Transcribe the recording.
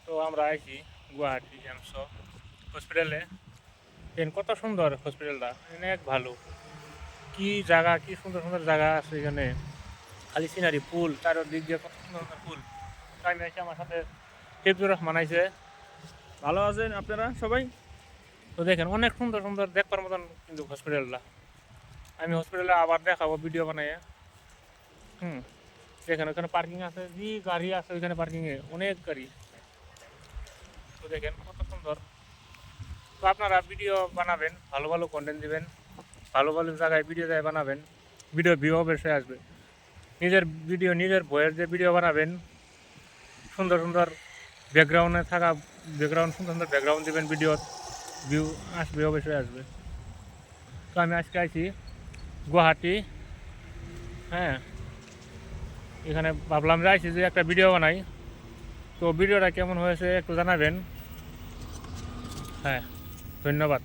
তো আমরা আইছি গুয়াহাটি এমস হসপিটালে। কত সুন্দর হসপিটালটা, অনেক ভালো। কি জায়গা, কি সুন্দর সুন্দর জায়গা আছে এখানে, খালি সিনারি, ফুল চারদিক দিয়ে কত সুন্দর সুন্দর ফুল। টাইম আছে আমার সাথে শেফজুর রহমান আইছে। ভালো আছেন আপনারা সবাই? তো দেখেন অনেক সুন্দর সুন্দর দেখবার মতন কিন্তু হসপিটালটা। আমি হসপিটালে আবার দেখাবো ভিডিও বানাইয়ে। দেখেন ওখানে পার্কিং আছে, যে গাড়ি আছে ওইখানে পার্কিংয়ে অনেক গাড়ি। তো দেখেন কত সুন্দর। তো আপনারা ভিডিও বানাবেন, ভালো ভালো কন্টেন্ট দিবেন, ভালো ভালো জায়গায় ভিডিও যায় বানাবেন, ভিডিও ভিউ অবশ্যই আসবে। নিজের ভিডিও, নিজের ভয়ের যে ভিডিও বানাবেন, সুন্দর সুন্দর ব্যাকগ্রাউন্ডে থাকা ব্যাকগ্রাউন্ড, সুন্দর সুন্দর ব্যাকগ্রাউন্ড দিবেন, ভিডিও ভিউ আসবে, অবশ্যই আসবে। তো আমি আজকে আইছি গুয়াহাটি। হ্যাঁ, এখানে ভাবলাম যে আইছি যে একটা ভিডিও বানাই। তো ভিডিওটা কেমন হয়েছে একটু জানাবেন। হ্যাঁ, ধন্যবাদ।